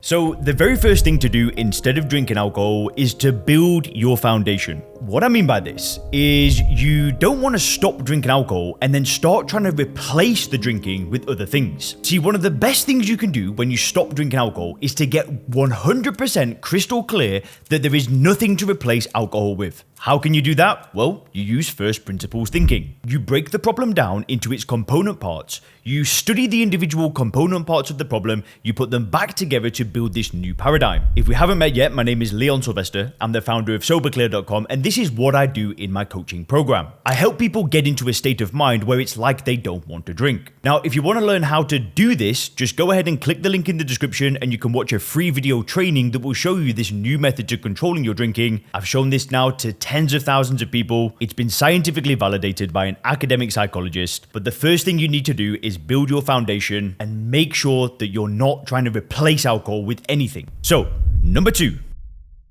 So the very first thing to do instead of drinking alcohol is to build your foundation. What I mean by this is you don't want to stop drinking alcohol and then start trying to replace the drinking with other things. See, one of the best things you can do when you stop drinking alcohol is to get 100% crystal clear that there is nothing to replace alcohol with. How can you do that? Well, you use first principles thinking. You break the problem down into its component parts. You study the individual component parts of the problem, you put them back together to build this new paradigm. If we haven't met yet, my name is Leon Sylvester. I'm the founder of SoberClear.com, and this is what I do in my coaching program. I help people get into a state of mind where it's like they don't want to drink. Now, if you want to learn how to do this, just go ahead and click the link in the description and you can watch a free video training that will show you this new method to controlling your drinking. I've shown this now to tens of thousands of people. It's been scientifically validated by an academic psychologist, but the first thing you need to do is build your foundation and make sure that you're not trying to replace alcohol with anything. So, number 2.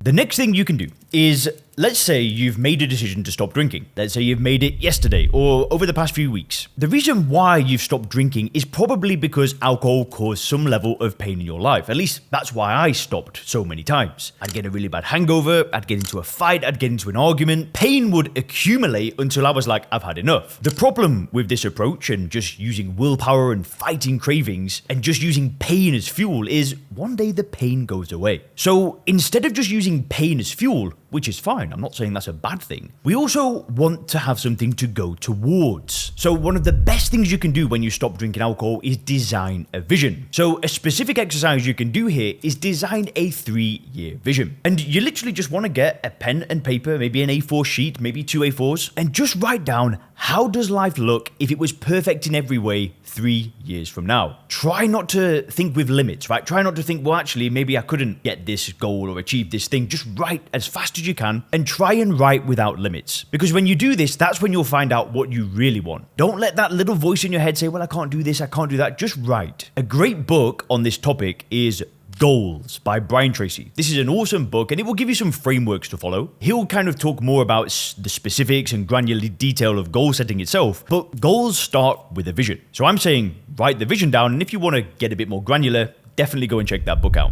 The next thing you can do is, let's say you've made a decision to stop drinking. Let's say you've made it yesterday or over the past few weeks. The reason why you've stopped drinking is probably because alcohol caused some level of pain in your life. At least that's why I stopped so many times. I'd get a really bad hangover, I'd get into a fight, I'd get into an argument. Pain would accumulate until I was like, I've had enough. The problem with this approach and just using willpower and fighting cravings and just using pain as fuel is one day the pain goes away. So instead of just using pain as fuel, which is fine, I'm not saying that's a bad thing, we also want to have something to go towards. So one of the best things you can do when you stop drinking alcohol is design a vision. So a specific exercise you can do here is design a 3-year vision. And you literally just want to get a pen and paper, maybe an A4 sheet, maybe 2 A4s, and just write down, how does life look if it was perfect in every way 3 years from now? Try not to think with limits, right? Try not to think, well, actually, maybe I couldn't get this goal or achieve this thing. Just write as fast as you can and try and write without limits. Because when you do this, that's when you'll find out what you really want. Don't let that little voice in your head say, well, I can't do this, I can't do that. Just write. A great book on this topic is Goals by Brian Tracy. This is an awesome book and it will give you some frameworks to follow. He'll kind of talk more about the specifics and granular detail of goal setting itself, but goals start with a vision. So I'm saying write the vision down, and if you want to get a bit more granular, definitely go and check that book out.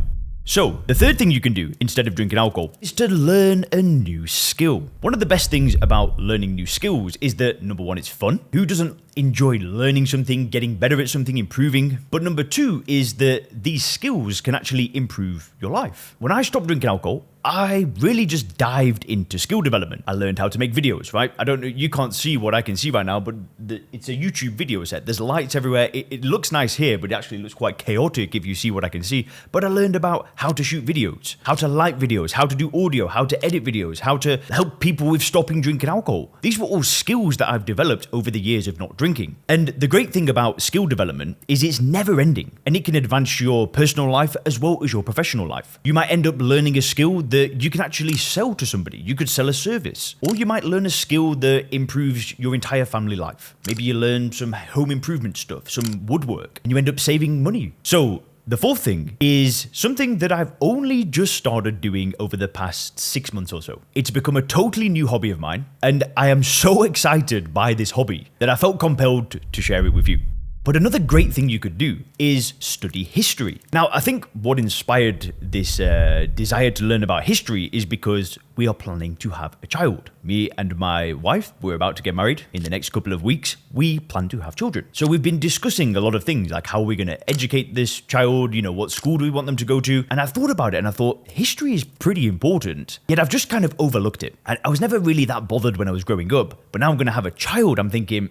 So, the third thing you can do instead of drinking alcohol is to learn a new skill. One of the best things about learning new skills is that, number 1, it's fun. Who doesn't enjoy learning something, getting better at something, improving? But number 2 is that these skills can actually improve your life. When I stopped drinking alcohol, I really just dived into skill development. I learned how to make videos, right? I don't know, you can't see what I can see right now, but it's a YouTube video set. There's lights everywhere. It looks nice here, but it actually looks quite chaotic if you see what I can see. But I learned about how to shoot videos, how to light videos, how to do audio, how to edit videos, how to help people with stopping drinking alcohol. These were all skills that I've developed over the years of not drinking. And the great thing about skill development is it's never ending, and it can advance your personal life as well as your professional life. You might end up learning a skill that you can actually sell to somebody. You could sell a service, or you might learn a skill that improves your entire family life. Maybe you learn some home improvement stuff, some woodwork, and you end up saving money. So the fourth thing is something that I've only just started doing over the past 6 months or so. It's become a totally new hobby of mine, and I am so excited by this hobby that I felt compelled to share it with you. But another great thing you could do is study history. Now, I think what inspired this desire to learn about history is because we are planning to have a child. Me and my wife, we're about to get married in the next couple of weeks. We plan to have children. So we've been discussing a lot of things, like how we're going to educate this child, what school do we want them to go to? And I thought about it and I thought, history is pretty important, yet I've just kind of overlooked it. And I was never really that bothered when I was growing up, but now I'm going to have a child. I'm thinking,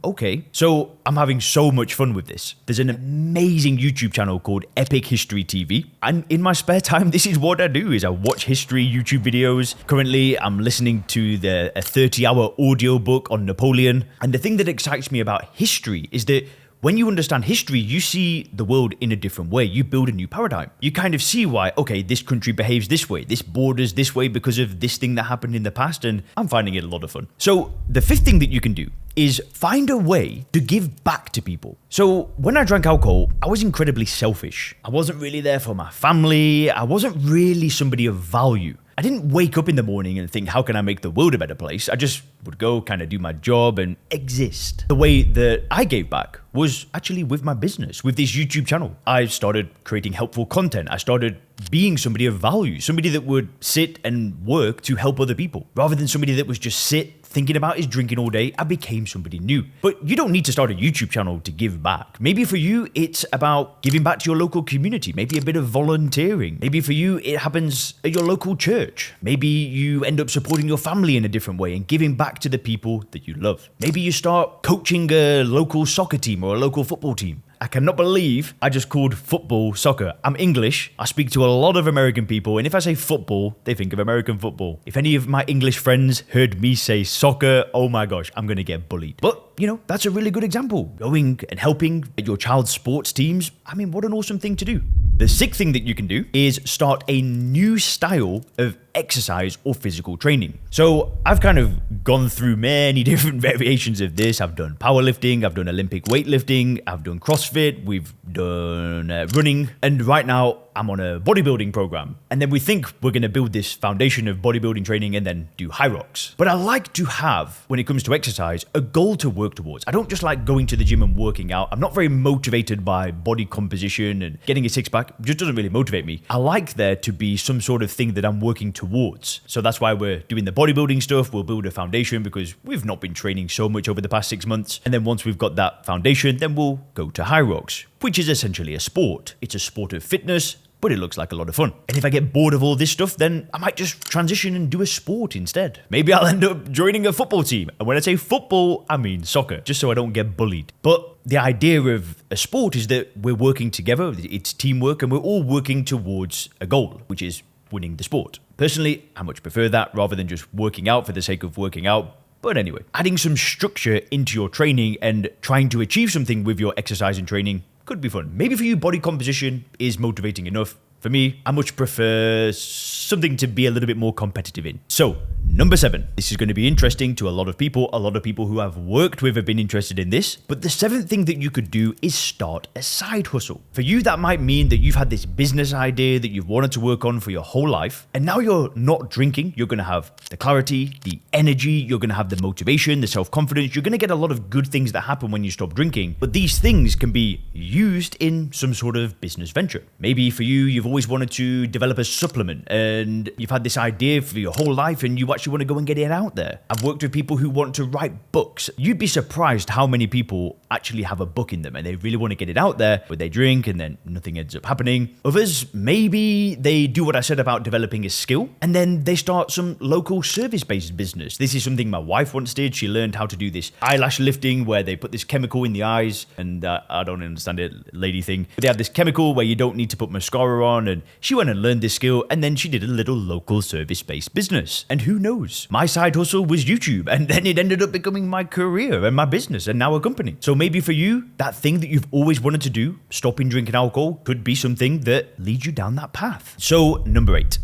okay. So I'm having so much fun with this. There's an amazing YouTube channel called Epic History TV. And in my spare time, this is what I do, is I watch history YouTube videos. Currently, I'm listening to a 30-hour audiobook on Napoleon. And the thing that excites me about history is that when you understand history, you see the world in a different way. You build a new paradigm. You kind of see why, okay, this country behaves this way. This borders this way because of this thing that happened in the past. And I'm finding it a lot of fun. So the fifth thing that you can do is find a way to give back to people. So when I drank alcohol, I was incredibly selfish. I wasn't really there for my family. I wasn't really somebody of value. I didn't wake up in the morning and think, how can I make the world a better place? I just would go kind of do my job and exist. The way that I gave back was actually with my business, with this YouTube channel. I started creating helpful content. I started being somebody of value, somebody that would sit and work to help other people, rather than somebody that was just thinking about his drinking all day. I became somebody new. But you don't need to start a YouTube channel to give back. Maybe for you, it's about giving back to your local community, maybe a bit of volunteering. Maybe for you, it happens at your local church. Maybe you end up supporting your family in a different way and giving back to the people that you love. Maybe you start coaching a local soccer team or a local football team. I cannot believe I just called football soccer. I'm English. I speak to a lot of American people, and if I say football, they think of American football. If any of my English friends heard me say soccer, oh my gosh, I'm going to get bullied. But, that's a really good example. Going and helping at your child's sports teams, what an awesome thing to do. The sixth thing that you can do is start a new style of exercise or physical training. So I've kind of gone through many different variations of this. I've done powerlifting, I've done Olympic weightlifting, I've done CrossFit, we've done running, and right now I'm on a bodybuilding program. And then we think we're going to build this foundation of bodybuilding training and then do high rocks. But I like to have, when it comes to exercise, a goal to work towards. I don't just like going to the gym and working out. I'm not very motivated by body composition and getting a six-pack. It just doesn't really motivate me. I like there to be some sort of thing that I'm working towards. So that's why we're doing the bodybuilding stuff. We'll build a foundation because we've not been training so much over the past 6 months. And then once we've got that foundation, then we'll go to high rocks, which is essentially a sport. It's a sport of fitness, but it looks like a lot of fun. And if I get bored of all this stuff, then I might just transition and do a sport instead. Maybe I'll end up joining a football team. And when I say football, I mean soccer, just so I don't get bullied. But the idea of a sport is that we're working together, it's teamwork, and we're all working towards a goal, which is winning the sport. Personally, I much prefer that rather than just working out for the sake of working out. But anyway, adding some structure into your training and trying to achieve something with your exercise and training could be fun. Maybe for you, body composition is motivating enough. For me, I much prefer something to be a little bit more competitive in. So, number 7. This is going to be interesting to a lot of people. A lot of people who I've worked with have been interested in this. But the 7th thing that you could do is start a side hustle. For you, that might mean that you've had this business idea that you've wanted to work on for your whole life. And now you're not drinking. You're going to have the clarity, the energy. You're going to have the motivation, the self-confidence. You're going to get a lot of good things that happen when you stop drinking. But these things can be used in some sort of business venture. Maybe for you, you've always wanted to develop a supplement and you've had this idea for your whole life and you actually want to go and get it out there. I've worked with people who want to write books. You'd be surprised how many people actually have a book in them and they really want to get it out there, but they drink and then nothing ends up happening. Others, maybe they do what I said about developing a skill and then they start some local service-based business. This is something my wife once did. She learned how to do this eyelash lifting where they put this chemical in the eyes, and I don't understand it, lady thing. But they have this chemical where you don't need to put mascara on, and she went and learned this skill and then she did a little local service-based business. And who knows? My side hustle was YouTube, and then it ended up becoming my career and my business and now a company. So maybe for you, that thing that you've always wanted to do, stopping drinking alcohol, could be something that leads you down that path. So number 8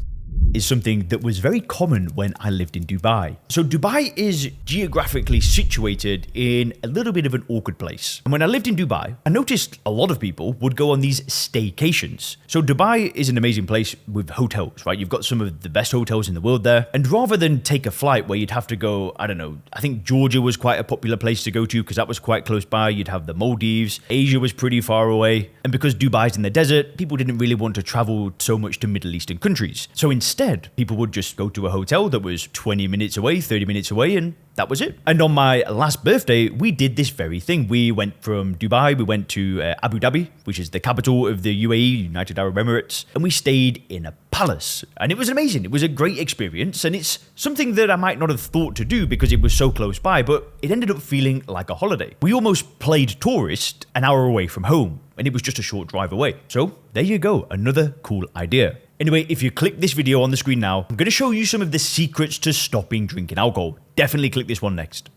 is something that was very common when I lived in Dubai. So Dubai is geographically situated in a little bit of an awkward place. And when I lived in Dubai, I noticed a lot of people would go on these staycations. So Dubai is an amazing place with hotels, right? You've got some of the best hotels in the world there. And rather than take a flight where you'd have to go, I don't know, I think Georgia was quite a popular place to go to because that was quite close by. You'd have the Maldives. Asia was pretty far away. And because Dubai's in the desert, people didn't really want to travel so much to Middle Eastern countries. So instead, people would just go to a hotel that was 20 minutes away, 30 minutes away, and that was it. And on my last birthday, we did this very thing. We went from Dubai, we went to Abu Dhabi, which is the capital of the UAE, United Arab Emirates, and we stayed in a palace. And it was amazing. It was a great experience, and it's something that I might not have thought to do because it was so close by, but it ended up feeling like a holiday. We almost played tourist an hour away from home, and it was just a short drive away. So there you go, another cool idea. Anyway, if you click this video on the screen now, I'm going to show you some of the secrets to stopping drinking alcohol. Definitely click this one next.